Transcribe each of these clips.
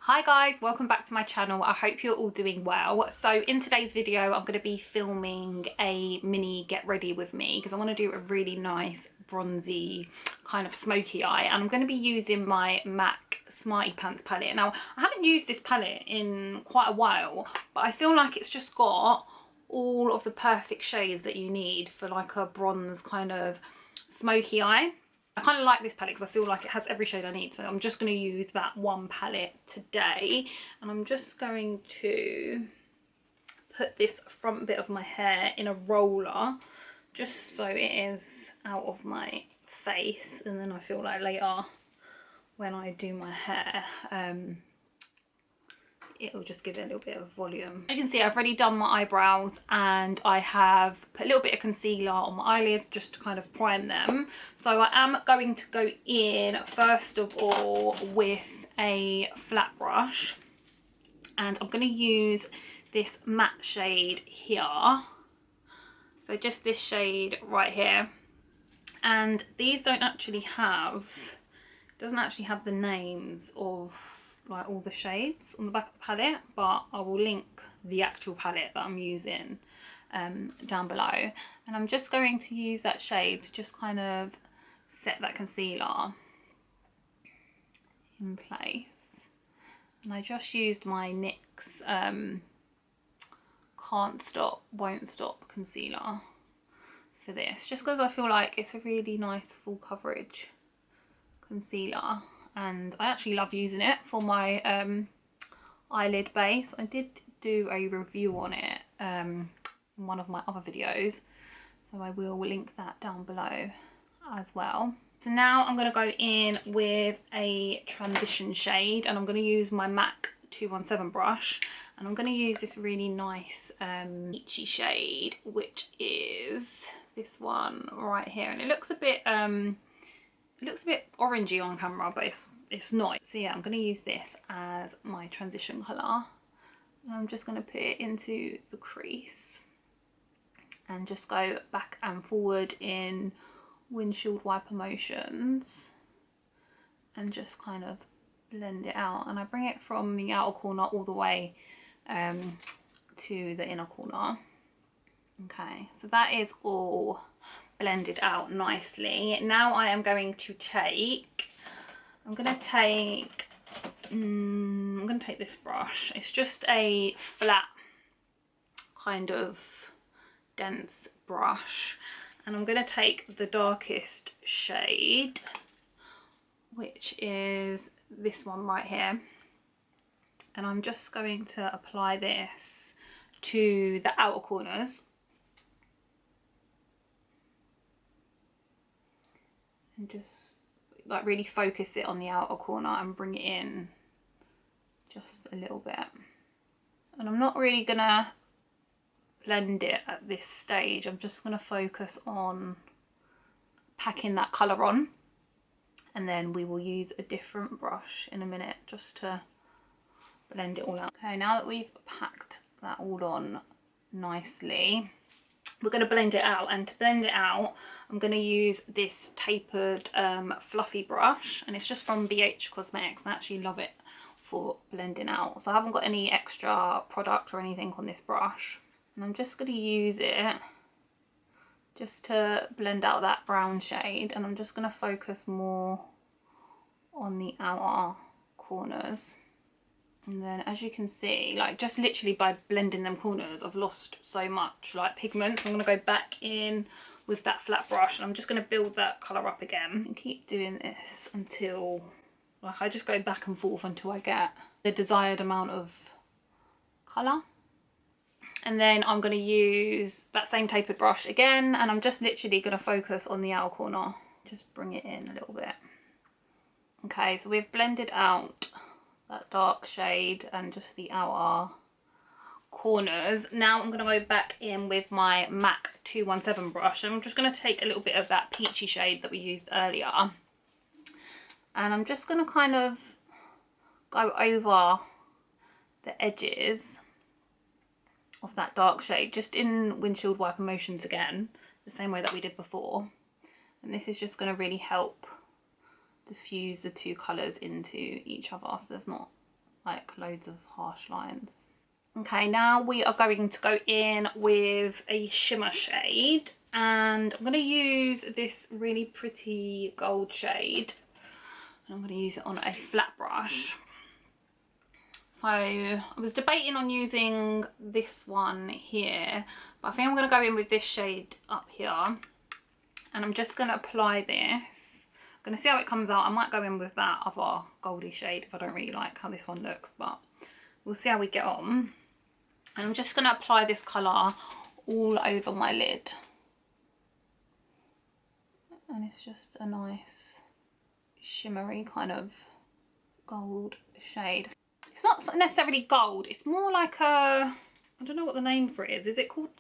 Hi guys, welcome back to my channel. I hope you're all doing well. So in today's video I'm going to be filming a mini get ready with me because I want to do a really nice bronzy kind of smoky eye, and I'm going to be using my MAC Smarty Pants palette. Now I haven't used this palette in quite a while, but I feel like it's just got all of the perfect shades that you need for like a bronze kind of smoky eye. I kind of like this palette because I feel like it has every shade I need, so I'm just going to use that one palette today. And I'm just going to put this front bit of my hair in a roller just so it is out of my face, and then I feel like later when I do my hair it'll just give it a little bit of volume. You can see I've already done my eyebrows and I have put a little bit of concealer on my eyelid just to kind of prime them. So I am going to go in first of all with a flat brush, and I'm going to use this matte shade here. So just this shade right here, and these don't actually have, doesn't actually have the names of like all the shades on the back of the palette, but I will link the actual palette that I'm using down below. And I'm just going to use that shade to just kind of set that concealer in place. And I just used my NYX Can't Stop Won't Stop concealer for this, just because I feel like it's a really nice full coverage concealer, and I actually love using it for my eyelid base. I did do a review on it in one of my other videos, so I will link that down below as well. So now I'm going to go in with a transition shade, and I'm going to use my MAC 217 brush, and I'm going to use this really nice peachy shade, which is this one right here, and it looks a bit orangey on camera, but it's not. So yeah, I'm going to use this as my transition colour, and I'm just going to put it into the crease and just go back and forward in windshield wiper motions and just kind of blend it out. And I bring it from the outer corner all the way to the inner corner. Okay, so that is all blended out nicely. Now I am going to take, I'm going to take this brush. It's just a flat kind of dense brush, and I'm going to take the darkest shade, which is this one right here, and I'm just going to apply this to the outer corners. And just like really focus it on the outer corner and bring it in just a little bit. And I'm not really gonna blend it at this stage. I'm just gonna focus on packing that colour on, and then we will use a different brush in a minute just to blend it all out. Okay, now that we've packed that all on nicely, we're going to blend it out, and to blend it out I'm going to use this tapered fluffy brush, and it's just from BH Cosmetics. I actually love it for blending out, so I haven't got any extra product or anything on this brush, and I'm just going to use it just to blend out that brown shade, and I'm just going to focus more on the outer corners. And then as you can see, like just literally by blending them corners I've lost so much like pigment. So I'm going to go back in with that flat brush, and I'm just going to build that colour up again and keep doing this until like I just go back and forth until I get the desired amount of colour. And then I'm going to use that same tapered brush again, and I'm just literally going to focus on the outer corner, just bring it in a little bit. Okay, so we've blended out that dark shade and just the outer corners. Now I'm going to go back in with my MAC 217 brush, and I'm just going to take a little bit of that peachy shade that we used earlier, and I'm just going to kind of go over the edges of that dark shade just in windshield wiper motions again, the same way that we did before. And this is just going to really help diffuse the two colours into each other, so there's not like loads of harsh lines. Okay, now we are going to go in with a shimmer shade, and I'm going to use this really pretty gold shade, and I'm going to use it on a flat brush. So I was debating on using this one here, but I think I'm going to go in with this shade up here, and I'm just going to apply this. I'm going to see how it comes out. I might go in with that other goldy shade if I don't really like how this one looks, but we'll see how we get on. And I'm just going to apply this colour all over my lid. And it's just a nice shimmery kind of gold shade. It's not necessarily gold, it's more like a, I don't know what the name for it is. Is it called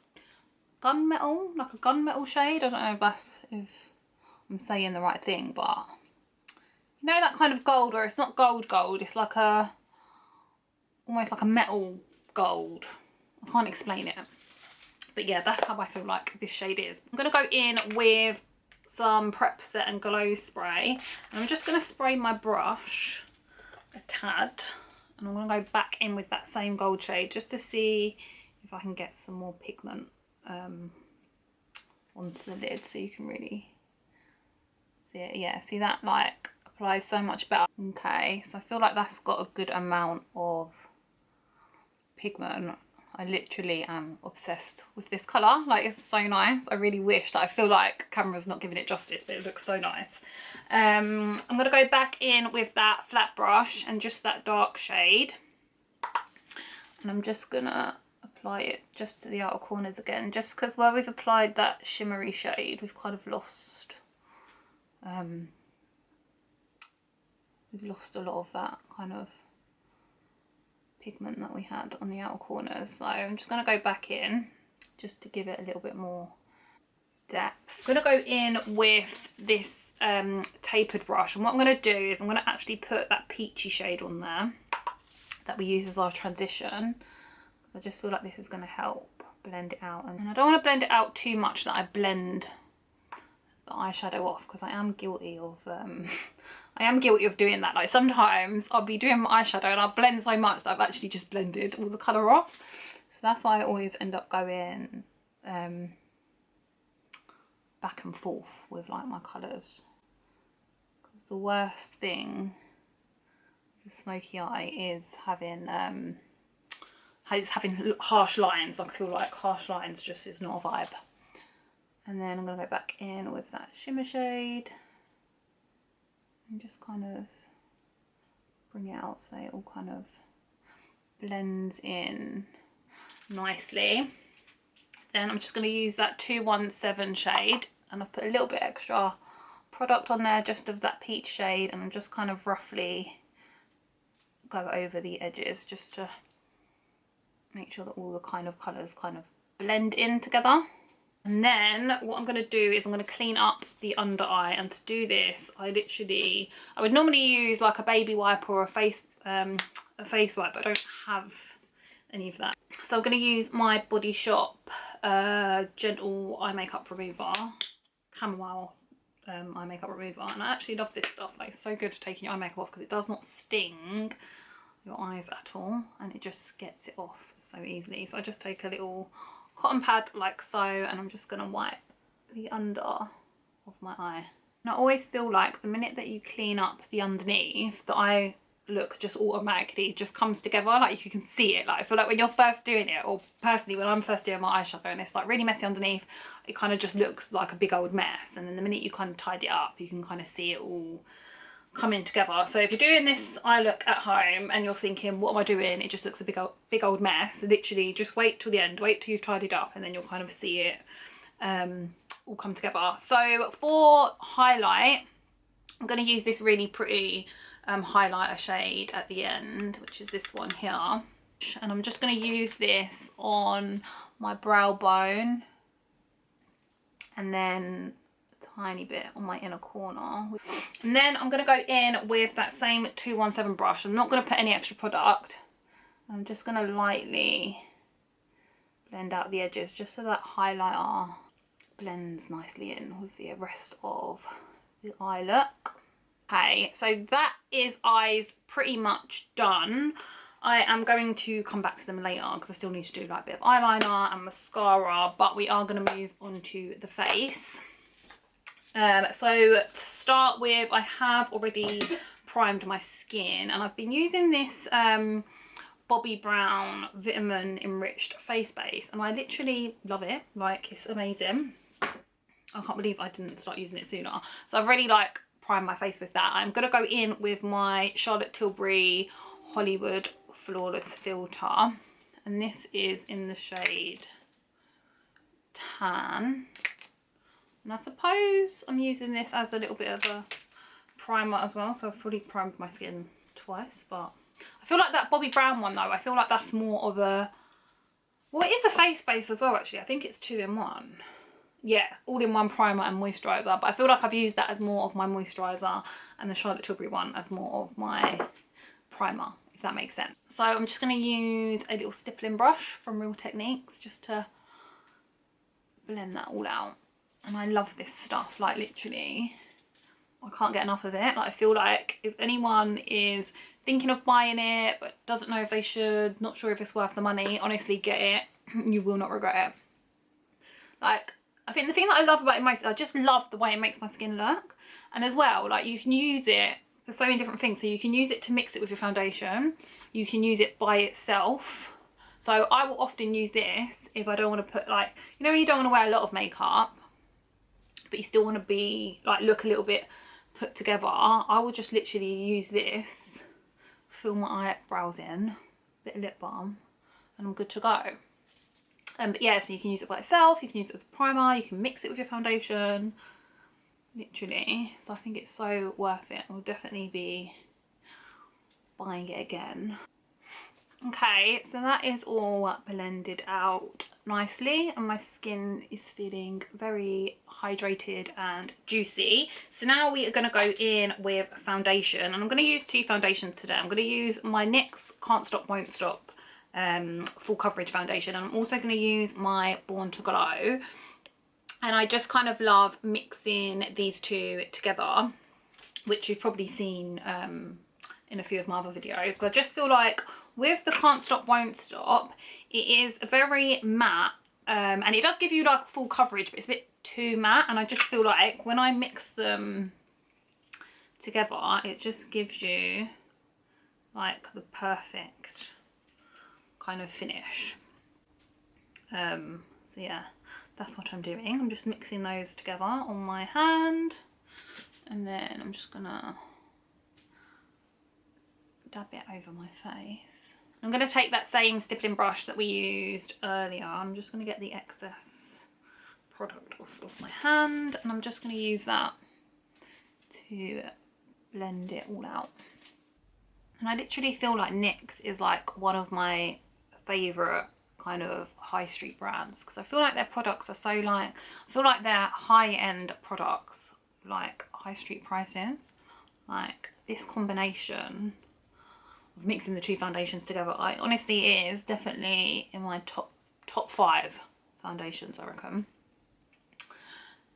gunmetal? Like a gunmetal shade? I don't know if I'm saying the right thing, but you know that kind of gold where it's not gold, it's like a, almost like a metal gold. I can't explain it, but yeah, that's how I feel like this shade is. I'm going to go in with some Prep Set and Glow Spray, and I'm just going to spray my brush a tad, and I'm going to go back in with that same gold shade just to see if I can get some more pigment onto the lid so you can really see it. Yeah, see that like applies so much better. Okay, so I feel like that's got a good amount of pigment. I literally am obsessed with this colour. Like, it's so nice. I really wish that, I feel like camera's not giving it justice, but it looks so nice. I'm going to go back in with that flat brush and just that dark shade. And I'm just going to apply it just to the outer corners again, just because where we've applied that shimmery shade, we've kind of lost, we've lost a lot of that kind of pigment that we had on the outer corners. So I'm just going to go back in just to give it a little bit more depth. I'm going to go in with this tapered brush, and what I'm going to do is I'm going to actually put that peachy shade on there that we use as our transition. I just feel like this is going to help blend it out, and I don't want to blend it out too much that I blend the eyeshadow off, because I am guilty of doing that. Like, sometimes I'll be doing my eyeshadow and I'll blend so much that I've actually just blended all the colour off. So that's why I always end up going back and forth with like my colours, because the worst thing with the smoky eye is having harsh lines. Like, I feel like harsh lines just is not a vibe. And then I'm going to go back in with that shimmer shade and just kind of bring it out so it all kind of blends in nicely. Then I'm just going to use that 217 shade, and I've put a little bit extra product on there just of that peach shade, and I'm just kind of roughly go over the edges just to make sure that all the kind of colours kind of blend in together. And then what I'm going to do is I'm going to clean up the under eye, and to do this I would normally use like a baby wipe or a face wipe, but I don't have any of that. So I'm going to use my Body Shop gentle eye makeup remover, chamomile eye makeup remover, and I actually love this stuff. Like, it's so good for taking your eye makeup off because it does not sting your eyes at all, and it just gets it off so easily. So I just take a little cotton pad like so, and I'm just going to wipe the under of my eye. And I always feel like the minute that you clean up the underneath, the eye look just automatically just comes together. Like, you can see it. Like, I feel like when you're first doing it, or personally when I'm first doing my eyeshadow and it's like really messy underneath, it kind of just looks like a big old mess, and then the minute you kind of tidy it up, you can kind of see it all coming together. So if you're doing this eye look at home and you're thinking, what am I doing, it just looks a big old mess, literally just wait till the end, wait till you've tidied up, and then you'll kind of see it all come together. So for highlight, I'm going to use this really pretty highlighter shade at the end, which is this one here, and I'm just going to use this on my brow bone, and then tiny bit on my inner corner. And then I'm going to go in with that same 217 brush. I'm not going to put any extra product. I'm just going to lightly blend out the edges just so that highlighter blends nicely in with the rest of the eye look. Okay, so that is eyes pretty much done. I am going to come back to them later because I still need to do like a bit of eyeliner and mascara, but we are going to move on to the face. So to start with, I have already primed my skin, and I've been using this Bobbi Brown vitamin enriched face base, and I literally love it. Like, it's amazing. I can't believe I didn't start using it sooner. So I've really like primed my face with that. I'm gonna go in with my Charlotte Tilbury Hollywood Flawless Filter, and this is in the shade Tan, and I suppose I'm using this as a little bit of a primer as well. So I've fully primed my skin twice, but I feel like that Bobbi Brown one though, I feel like that's more of a, well, it is a face base as well actually. I think it's 2 in 1. Yeah, all in one primer and moisturiser, but I feel like I've used that as more of my moisturiser and the Charlotte Tilbury one as more of my primer, if that makes sense. So I'm just going to use a little stippling brush from Real Techniques just to blend that all out. And I love this stuff, like literally I can't get enough of it. Like, I feel like if anyone is thinking of buying it but doesn't know if they should, not sure if it's worth the money, honestly get it. You will not regret it. Like, I think the thing that I love about it most, I just love the way it makes my skin look. And as well, like, you can use it for so many different things. So you can use it to mix it with your foundation. You can use it by itself. So I will often use this if I don't want to put, like, you know when you don't want to wear a lot of makeup, but you still want to be, like, look a little bit put together. I will just literally use this, fill my eyebrows in, bit of lip balm, and I'm good to go. But yeah, so you can use it by itself, you can use it as a primer, you can mix it with your foundation, literally. So I think it's so worth it. I'll definitely be buying it again. Okay, so that is all blended out nicely, and my skin is feeling very hydrated and juicy. So now we are going to go in with foundation, and I'm going to use 2 foundations today. I'm going to use my NYX Can't Stop Won't Stop full coverage foundation, and I'm also going to use my Born to Glow. And I just kind of love mixing these 2 together, which you've probably seen in a few of my other videos, because I just feel like with the Can't Stop Won't Stop, it is very matte, and it does give you like full coverage, but it's a bit too matte, and I just feel like when I mix them together, it just gives you like the perfect kind of finish. So yeah, that's what I'm doing. I'm just mixing those together on my hand, and then I'm just gonna dab it over my face. I'm going to take that same stippling brush that we used earlier. I'm just going to get the excess product off of my hand, and I'm just going to use that to blend it all out. And I literally feel like NYX is like one of my favourite kind of high street brands, because I feel like their products are so like, I feel like they're high-end products, like high street prices. Like this combination of mixing the 2 foundations together, I honestly is definitely in my top 5 foundations, I reckon.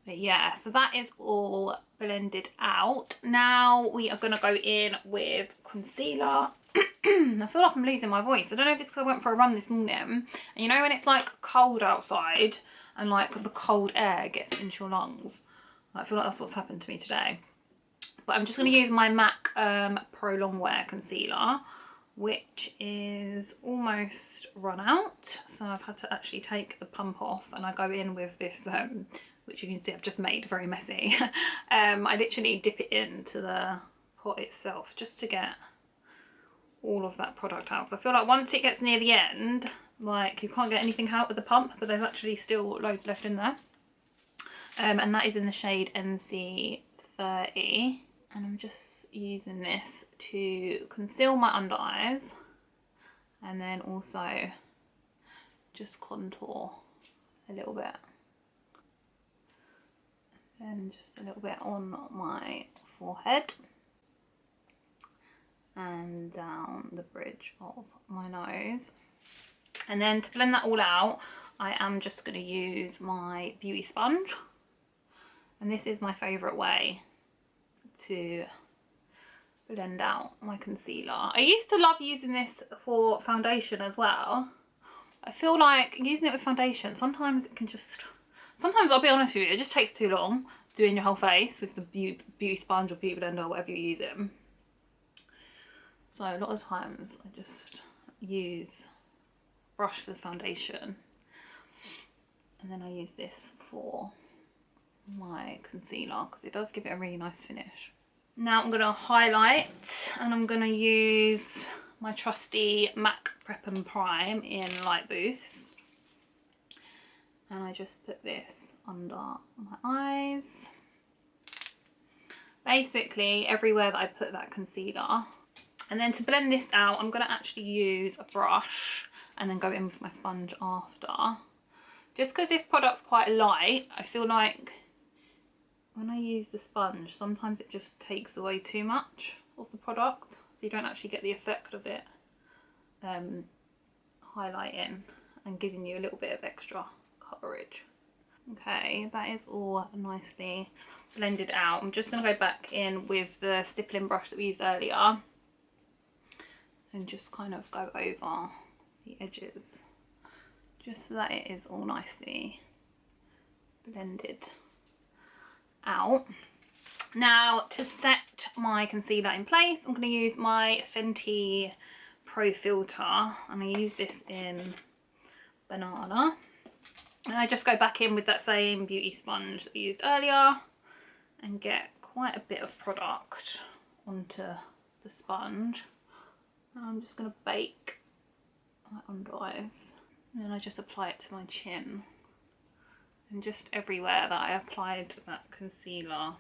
But yeah, so that is all blended out. Now we are going to go in with concealer. I feel like I'm losing my voice. I don't know if it's because I went for a run this morning, and you know when it's like cold outside and like the cold air gets into your lungs, I feel like that's what's happened to me today. But I'm just going to use my MAC Pro Longwear concealer, which is almost run out. So I've had to actually take the pump off, and I go in with this, which you can see I've just made very messy. I literally dip it into the pot itself just to get all of that product out. So I feel like once it gets near the end, like you can't get anything out with the pump, but there's actually still loads left in there. And that is in the shade NC30. And I'm just using this to conceal my under eyes, and then also just contour a little bit, and just a little bit on my forehead and down the bridge of my nose. And then to blend that all out, I am just going to use my beauty sponge, and this is my favourite way to blend out my concealer. I used to love using this for foundation as well. I feel like using it with foundation, sometimes it can just, sometimes I'll be honest with you, it just takes too long doing your whole face with the beauty sponge or beauty blender, whatever you're using. So a lot of times I just use brush for the foundation, and then I use this for my concealer because it does give it a really nice finish. Now I'm going to highlight, and I'm going to use my trusty MAC Prep and Prime in Light Boost. And I just put this under my eyes. Basically everywhere that I put that concealer. And then to blend this out, I'm going to actually use a brush and then go in with my sponge after. Just because this product's quite light, I feel like when I use the sponge, sometimes it just takes away too much of the product, so you don't actually get the effect of it highlighting and giving you a little bit of extra coverage. Okay, that is all nicely blended out. I'm just going to go back in with the stippling brush that we used earlier and just kind of go over the edges, just so that it is all nicely blended out. Now to set my concealer in place, I'm going to use my Fenty Pro Filter, and I use this in Banana, and I just go back in with that same beauty sponge that we used earlier and get quite a bit of product onto the sponge. And I'm just going to bake my under eyes, and then I just apply it to my chin and just everywhere that I applied that concealer.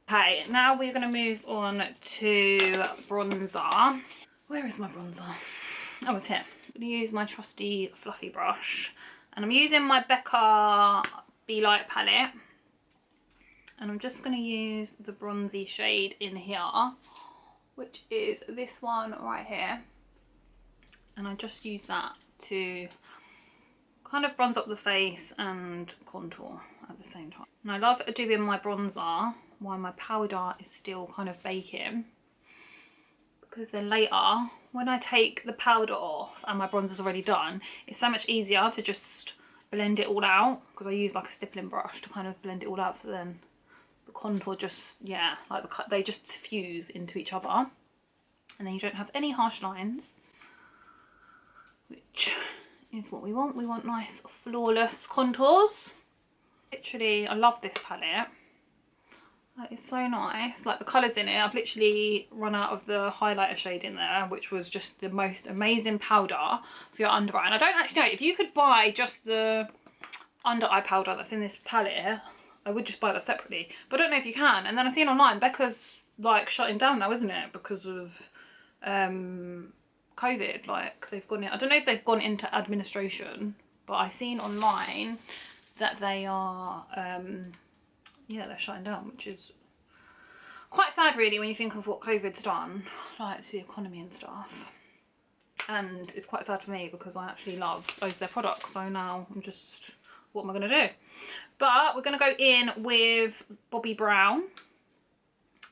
Okay, now we're going to move on to bronzer. Where is my bronzer? Oh, it's here. I'm going to use my trusty fluffy brush, and I'm using my Becca Be Light Palette, and I'm just going to use the bronzy shade in here, which is this one right here, and I just use that to kind of bronze up the face and contour at the same time. And I love doing my bronzer while my powder is still kind of baking, because then later when I take the powder off and my bronzer's already done, it's so much easier to just blend it all out, because I use like a stippling brush to kind of blend it all out, so then the contour just, yeah, like they just fuse into each other, and then you don't have any harsh lines, which is what we want. We want nice flawless contours. Literally, I love this palette. Like, it's so nice. Like the colours in it, I've literally run out of the highlighter shade in there, which was just the most amazing powder for your under eye. And I don't actually know, if you could buy just the under eye powder that's in this palette, I would just buy that separately, but I don't know if you can. And then I seen online Becca's like shutting down now, isn't it, because of COVID. Like they've gone in, I don't know if they've gone into administration, but I seen online that they are yeah, they're shutting down, which is quite sad really when you think of what COVID's done, like to the economy and stuff. And it's quite sad for me because I actually love both their products, so now I'm just, what am I going to do? But we're going to go in with Bobbi Brown,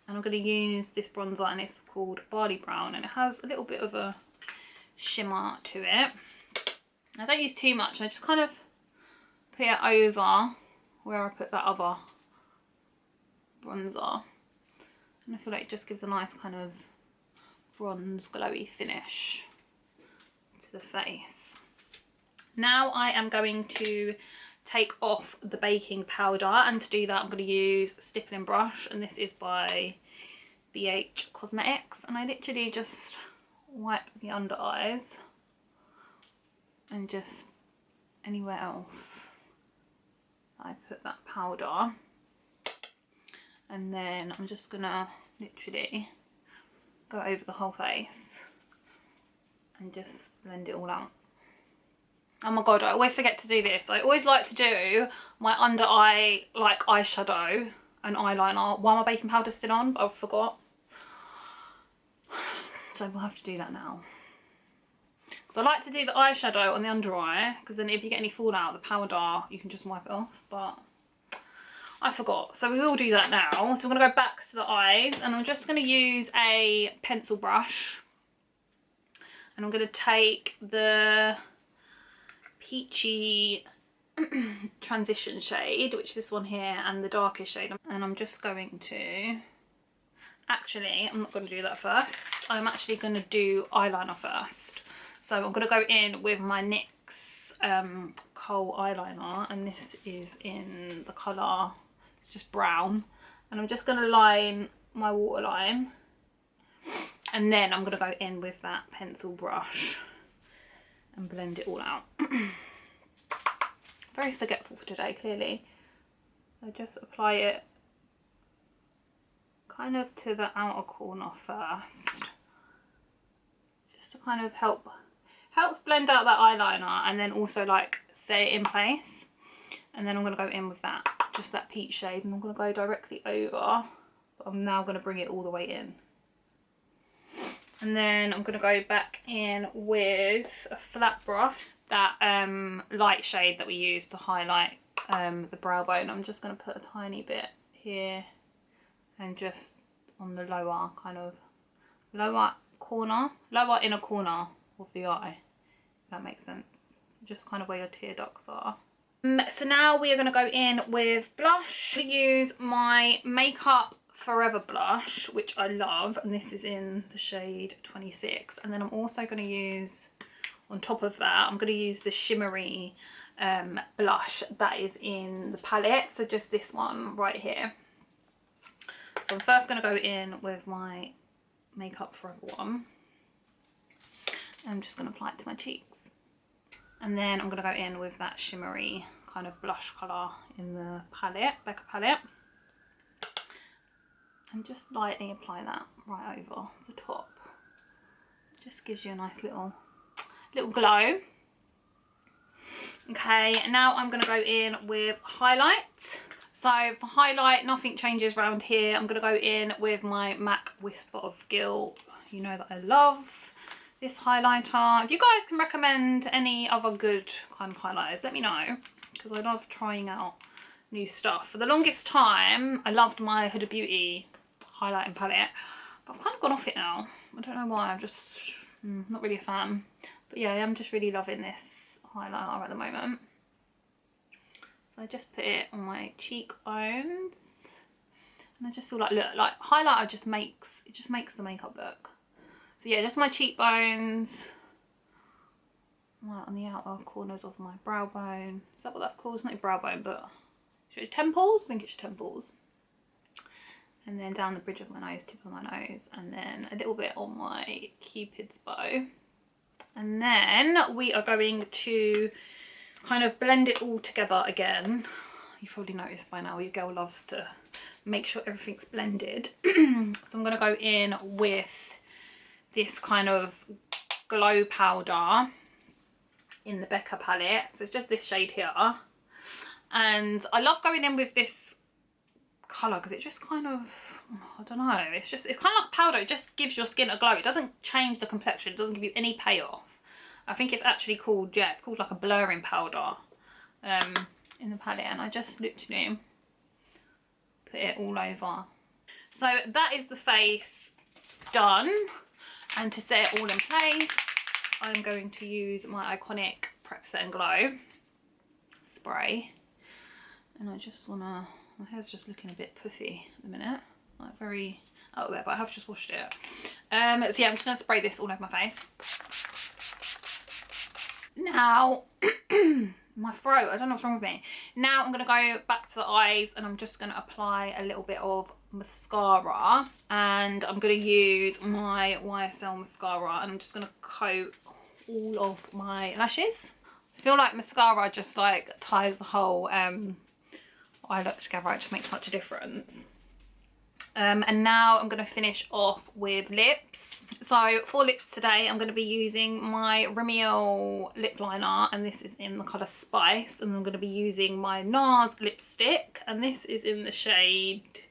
and I'm going to use this bronzer, and it's called Bali Brown, and it has a little bit of a shimmer to it. I don't use too much, I just kind of put it over where I put that other bronzer, and I feel like it just gives a nice kind of bronze glowy finish to the face. Now I am going to take off the baking powder, and to do that I'm going to use a stippling brush, and this is by BH Cosmetics, and I literally just wipe the under eyes and just anywhere else I put that powder, and then I'm just gonna literally go over the whole face and just blend it all out. Oh my god, I always forget to do this. I always like to do my under eye like eyeshadow and eyeliner while my baking powder's still on, but I forgot. So we'll have to do that now. Because I like to do the eyeshadow on the under eye, because then if you get any fallout, the powder, you can just wipe it off. But I forgot. So we will do that now. So we're going to go back to the eyes, and I'm just going to use a pencil brush. And I'm going to take the peachy transition shade, which is this one here, and the darkest shade. And I'm just going to... Actually, I'm not going to do that first. I'm actually going to do eyeliner first. So I'm going to go in with my NYX Kohl eyeliner, and this is in the colour, it's just brown. And I'm just going to line my waterline, and then I'm going to go in with that pencil brush and blend it all out. Very forgetful for today, clearly. I just apply it kind of to the outer corner first, just to kind of helps blend out that eyeliner, and then also like set it in place. And then I'm going to go in with that, just that peach shade, and I'm going to go directly over, but I'm now going to bring it all the way in. And then I'm going to go back in with a flat brush, that light shade that we use to highlight the brow bone. I'm just going to put a tiny bit here, and just on the lower inner corner of the eye, if that makes sense. So just kind of where your tear ducts are. So now we are going to go in with blush. I'm going to use my Makeup Forever blush, which I love, and this is in the shade 26. And then I'm also going to use, on top of that, I'm going to use the shimmery blush that is in the palette, so just this one right here. So I'm first going to go in with my Makeup Forever one. I'm just going to apply it to my cheeks, and then I'm going to go in with that shimmery kind of blush colour in the palette, Becca palette, and just lightly apply that right over the top. Just gives you a nice little glow. Okay, now I'm going to go in with highlight. So for highlight, nothing changes around here. I'm going to go in with my MAC Whisper of Guilt. You know that I love this highlighter. If you guys can recommend any other good kind of highlighters, let me know, because I love trying out new stuff. For the longest time, I loved my Huda Beauty highlighting palette, but I've kind of gone off it now. I don't know why. I'm just not really a fan. But yeah, I am just really loving this highlighter at the moment. So I just put it on my cheekbones, and I just feel like, look, like highlighter just makes the makeup look. So yeah, just my cheekbones, right on the outer corners of my brow bone. Is that what that's called? It's not your brow bone, but temples? I think it's your temples. And then down the bridge of my nose, tip of my nose, and then a little bit on my Cupid's bow. And then we are going to kind of blend it all together again. You've probably noticed by now your girl loves to make sure everything's blended. So I'm going to go in with this kind of glow powder in the Becca palette. So it's just this shade here. And I love going in with this colour because it just kind of, I don't know, it's kind of like powder. It just gives your skin a glow. It doesn't change the complexion. It doesn't give you any payoff. I think it's actually called, yeah, it's called like a blurring powder in the palette. And I just literally put it all over. So that is the face done. And to set it all in place, I'm going to use my iconic Prep Set and Glow spray. And I just want to, my hair's just looking a bit puffy at the minute, like very out there, but I have just washed it. So yeah, I'm just going to spray this all over my face. Now, my throat, I don't know what's wrong with me. Now I'm going to go back to the eyes, and I'm just going to apply a little bit of mascara, and I'm going to use my YSL mascara, and I'm just going to coat all of my lashes. I feel like mascara just like ties the whole eye look together. It just makes such a difference. And now I'm going to finish off with lips. So for lips today, I'm going to be using my Rimmel lip liner, and this is in the colour Spice. And I'm going to be using my NARS lipstick, and this is in the shade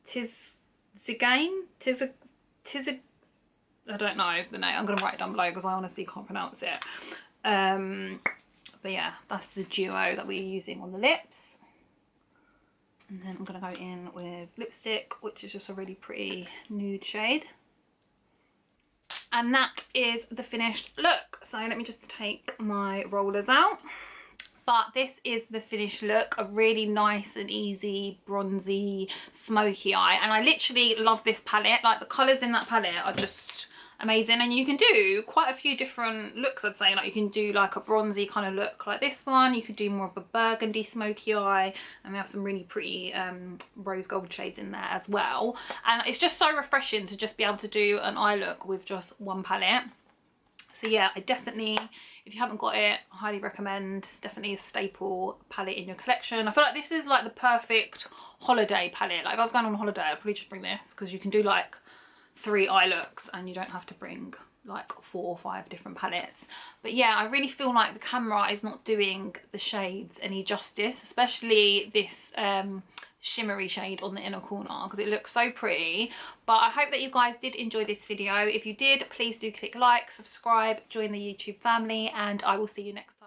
Tizigane? I don't know the name. I'm going to write it down below because I honestly can't pronounce it. But yeah, that's the duo that we're using on the lips. And then I'm going to go in with lipstick, which is just a really pretty nude shade. And that is the finished look. So let me just take my rollers out. But this is the finished look, a really nice and easy bronzy smoky eye. And I literally love this palette. Like the colours in that palette are just amazing, and you can do quite a few different looks. I'd say, like you can do like a bronzy kind of look like this one, you could do more of a burgundy smoky eye, and we have some really pretty rose gold shades in there as well. And it's just so refreshing to just be able to do an eye look with just one palette. So yeah, I definitely, if you haven't got it, I highly recommend. It's definitely a staple palette in your collection. I feel like this is like the perfect holiday palette. Like if I was going on holiday, I'd probably just bring this, because you can do like 3 eye looks and you don't have to bring like 4 or 5 different palettes. But yeah, I really feel like the camera is not doing the shades any justice, especially this shimmery shade on the inner corner, because it looks so pretty. But I hope that you guys did enjoy this video. If you did, please do click like, subscribe, join the YouTube family, and I will see you next time.